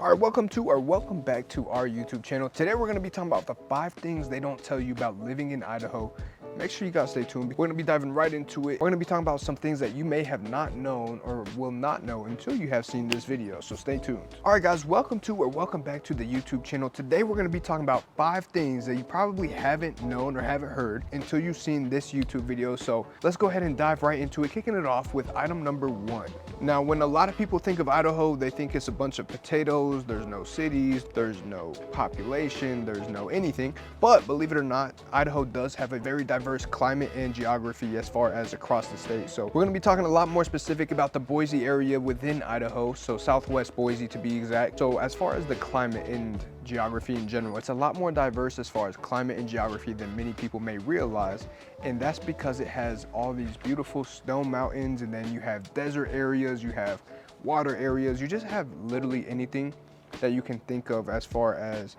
All right, welcome back to our YouTube channel. Today we're gonna be talking about the 5 things they don't tell you about living in Idaho. Make sure you guys stay tuned. We're gonna be diving right into it. We're gonna be talking about some things that you may have not known or will not know until you have seen this video, so stay tuned. All right guys, welcome back to the YouTube channel. Today we're gonna be talking about 5 things that you probably haven't known or haven't heard until you've seen this YouTube video. So let's go ahead and dive right into it, kicking it off with item number 1. Now, when a lot of people think of Idaho, they think it's a bunch of potatoes, there's no cities, there's no population, there's no anything. But believe it or not, Idaho does have a very diverse climate and geography as far as across the state. So we're gonna be talking a lot more specific about the Boise area within Idaho, so Southwest Boise to be exact. So as far as the climate and geography in general, it's a lot more diverse as far as climate and geography than many people may realize. And that's because it has all these beautiful snow mountains, and then you have desert areas, you have water areas, you just have literally anything that you can think of as far as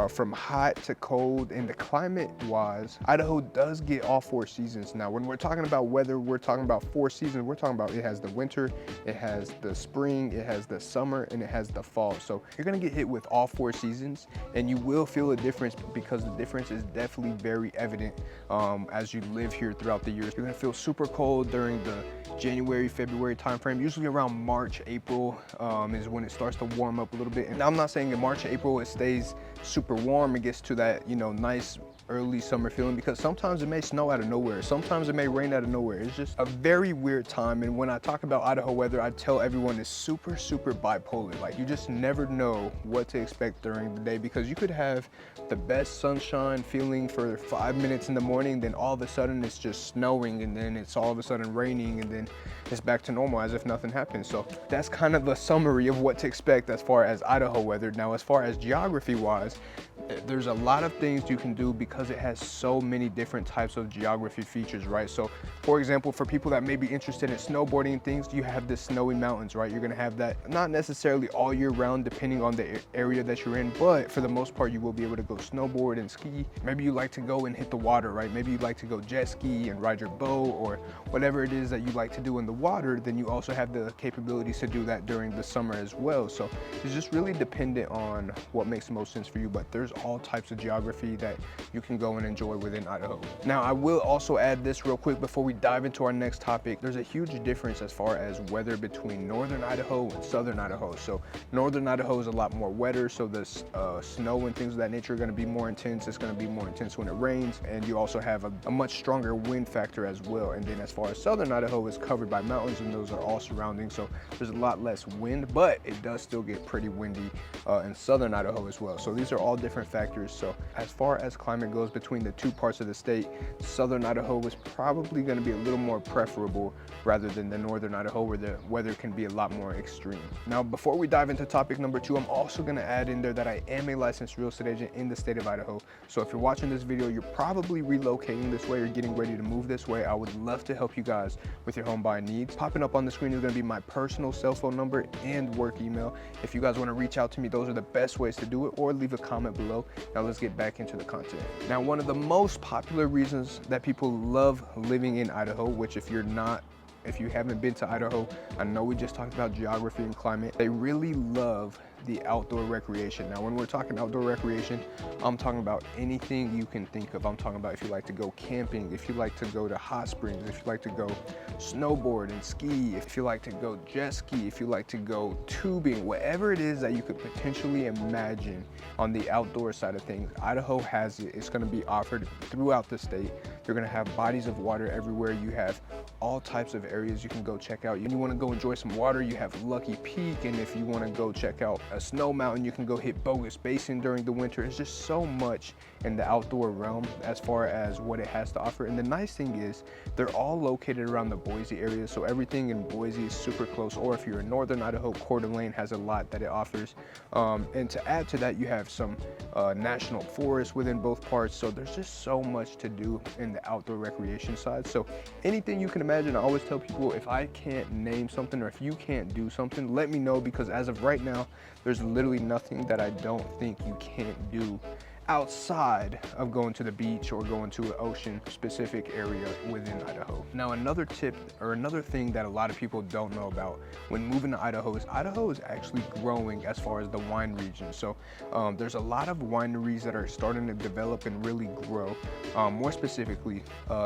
from hot to cold. And the climate wise, Idaho does get all 4 seasons. Now when we're talking about weather, we're talking about 4 seasons. We're talking about it has the winter, it has the spring, it has the summer, and it has the fall. So you're gonna get hit with all 4 seasons, and you will feel a difference because the difference is definitely very evident as you live here throughout the years. You're gonna feel super cold during the January, February timeframe. Usually around March, April is when it starts to warm up a little bit. And I'm not saying in March, April it stays super warm. It gets to that, you know, nice early summer feeling, because sometimes it may snow out of nowhere, sometimes it may rain out of nowhere. It's just a very weird time. And when I talk about Idaho weather, I tell everyone it's super bipolar. Like, you just never know what to expect during the day, because you could have the best sunshine feeling for 5 minutes in the morning, then all of a sudden it's just snowing, and then it's all of a sudden raining, and then it's back to normal as if nothing happened. So that's kind of a summary of what to expect as far as Idaho weather. Now, as far as geography wise, there's a lot of things you can do because it has so many different types of geography features, right? So for example, for people that may be interested in snowboarding and things, you have the snowy mountains, right? You're gonna have that not necessarily all year round depending on the area that you're in, but for the most part you will be able to go snowboard and ski. Maybe you like to go and hit the water, right? Maybe you like to go jet ski and ride your boat, or whatever it is that you like to do in the water. Then you also have the capabilities to do that during the summer as well. So it's just really dependent on what makes the most sense for you, but there's all types of geography that you can go and enjoy within Idaho. Now, I will also add this real quick before we dive into our next topic. There's a huge difference as far as weather between northern Idaho and southern Idaho. So northern Idaho is a lot more wetter, so the snow and things of that nature are going to be more intense. It's going to be more intense when it rains, and you also have a much stronger wind factor as well. And then as far as southern Idaho is covered by mountains, and those are all surrounding, so there's a lot less wind, but it does still get pretty windy in southern Idaho as well. So these are all different factors. So as far as climate goes between the 2 parts of the state, southern Idaho is probably going to be a little more preferable rather than the northern Idaho, where the weather can be a lot more extreme. Now, before we dive into topic number 2, I'm also going to add in there that I am a licensed real estate agent in the state of Idaho. So if you're watching this video, you're probably relocating this way or getting ready to move this way, I would love to help you guys with your home buying needs. Popping up on the screen is going to be my personal cell phone number and work email. If you guys want to reach out to me, those are the best ways to do it, or leave a comment below. Now let's get back into the content. Now, one of the most popular reasons that people love living in Idaho, which if you haven't been to Idaho, I know we just talked about geography and climate, they really love the outdoor recreation. Now, when we're talking outdoor recreation, I'm talking about anything you can think of. I'm talking about if you like to go camping, if you like to go to hot springs, if you like to go snowboard and ski, if you like to go jet ski, if you like to go tubing, whatever it is that you could potentially imagine on the outdoor side of things, Idaho has it. It's going to be offered throughout the state. You're going to have bodies of water everywhere. You have all types of areas you can go check out. You want to go enjoy some water, you have Lucky Peak, and if you want to go check out a snow mountain, you can go hit Bogus Basin during the winter. It's just so much in the outdoor realm as far as what it has to offer. And the nice thing is they're all located around the Boise area, so everything in Boise is super close. Or if you're in northern Idaho, Coeur d'Alene has a lot that it offers. And to add to that, you have some national forests within both parts, so there's just so much to do in the outdoor recreation side. So anything you can imagine, I always tell people, if I can't name something or if you can't do something, let me know, because as of right now, there's literally nothing that I don't think you can't do outside of going to the beach or going to an ocean specific area within Idaho. Now, another tip or another thing that a lot of people don't know about when moving to Idaho is actually growing as far as the wine region. So there's a lot of wineries that are starting to develop and really grow, more specifically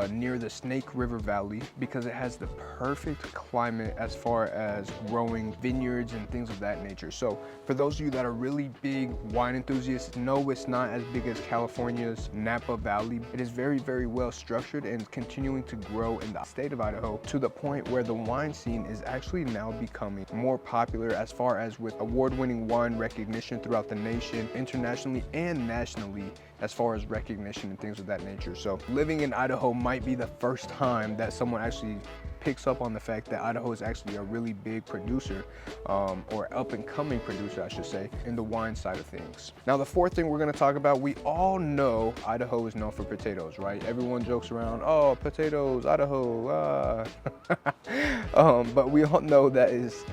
near the Snake River Valley, because it has the perfect climate as far as growing vineyards and things of that nature. So for those of you that are really big wine enthusiasts, no, it's not as big as California's Napa Valley. It is very, very well structured and continuing to grow in the state of Idaho to the point where the wine scene is actually now becoming more popular as far as with award-winning wine recognition throughout the nation, internationally and nationally, as far as recognition and things of that nature. So living in Idaho might be the first time that someone actually picks up on the fact that Idaho is actually a really big producer, or up and coming producer, I should say, in the wine side of things. Now, the fourth thing we're gonna talk about, we all know Idaho is known for potatoes, right? Everyone jokes around, oh, potatoes, Idaho, but we all know that is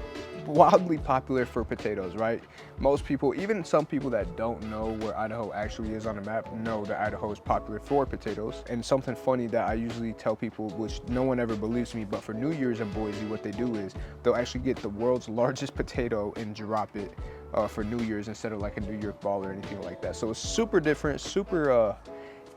wildly popular for potatoes, right? Most people, even some people that don't know where Idaho actually is on the map, know that Idaho is popular for potatoes. And something funny that I usually tell people, which no one ever believes me, but for New Year's in Boise, what they do is they'll actually get the world's largest potato and drop it for New Year's instead of like a New York ball or anything like that. So it's super different, super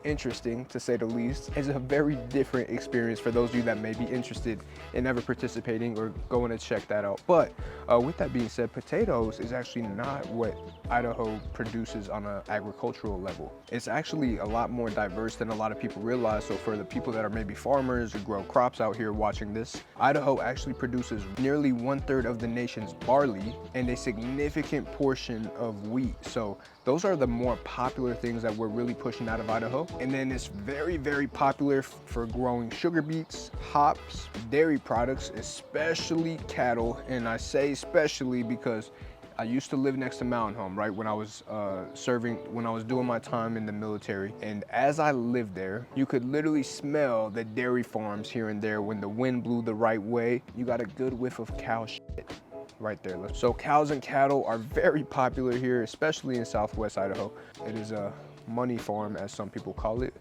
interesting to say the least. It's a very different experience for those of you that may be interested in ever participating or going to check that out. But with that being said, potatoes is actually not what Idaho produces on an agricultural level. It's actually a lot more diverse than a lot of people realize. So for the people that are maybe farmers or grow crops out here watching this, Idaho actually produces nearly 1/3 of the nation's barley and a significant portion of wheat. So those are the more popular things that we're really pushing out of Idaho. And then it's very, very popular for growing sugar beets, hops, dairy products, especially cattle. And I say especially because I used to live next to Mountain Home, right? When I was when I was doing my time in the military. And as I lived there, you could literally smell the dairy farms here and there when the wind blew the right way. You got a good whiff of cow shit right there. So cows and cattle are very popular here, especially in Southwest Idaho. It is a money farm, as some people call it,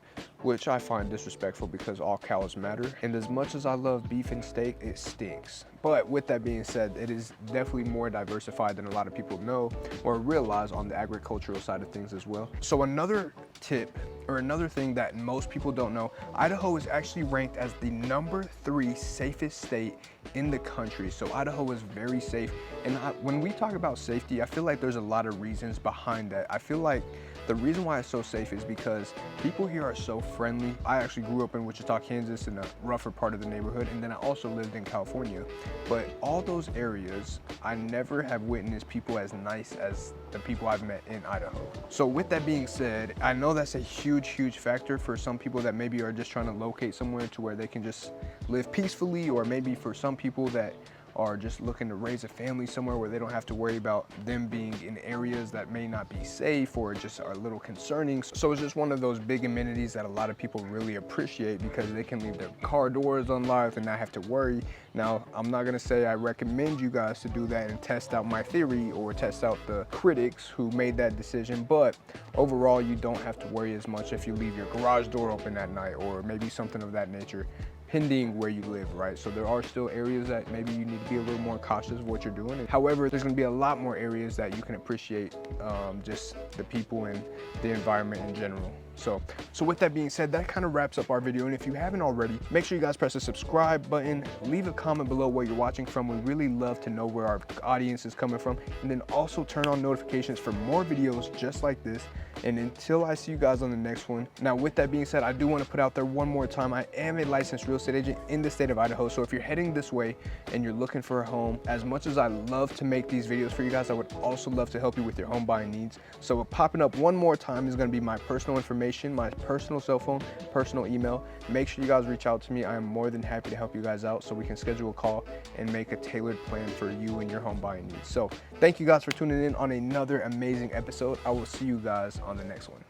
which I find disrespectful because all cows matter. And as much as I love beef and steak, it stinks. But with that being said, it is definitely more diversified than a lot of people know or realize on the agricultural side of things as well. So another tip or another thing that most people don't know, Idaho is actually ranked as the #3 safest state in the country. So Idaho is very safe. And when we talk about safety, I feel like there's a lot of reasons behind that. I feel like the reason why it's so safe is because people here are so friendly. I actually grew up in Wichita, Kansas, in a rougher part of the neighborhood, and then I also lived in California. But all those areas, I never have witnessed people as nice as the people I've met in Idaho. So with that being said, I know that's a huge, huge factor for some people that maybe are just trying to locate somewhere to where they can just live peacefully, or maybe for some people that are just looking to raise a family somewhere where they don't have to worry about them being in areas that may not be safe or just are a little concerning. So it's just one of those big amenities that a lot of people really appreciate because they can leave their car doors unlocked and not have to worry. Now, I'm not gonna say I recommend you guys to do that and test out my theory or test out the critics who made that decision, but overall, you don't have to worry as much if you leave your garage door open at night or maybe something of that nature, pending where you live, right? So there are still areas that maybe you need to be a little more cautious of what you're doing. However, there's gonna be a lot more areas that you can appreciate just the people and the environment in general. So with that being said, that kind of wraps up our video. And if you haven't already, make sure you guys press the subscribe button, leave a comment below where you're watching from. We really love to know where our audience is coming from. And then also turn on notifications for more videos just like this. And until I see you guys on the next one. Now, with that being said, I do want to put out there one more time, I am a licensed real estate agent in the state of Idaho. So if you're heading this way and you're looking for a home, as much as I love to make these videos for you guys, I would also love to help you with your home buying needs. So popping up one more time is going to be my personal information, my personal cell phone, personal email. Make sure you guys reach out to me. I am more than happy to help you guys out so we can schedule a call and make a tailored plan for you and your home buying needs. So thank you guys for tuning in on another amazing episode. I will see you guys on the next one.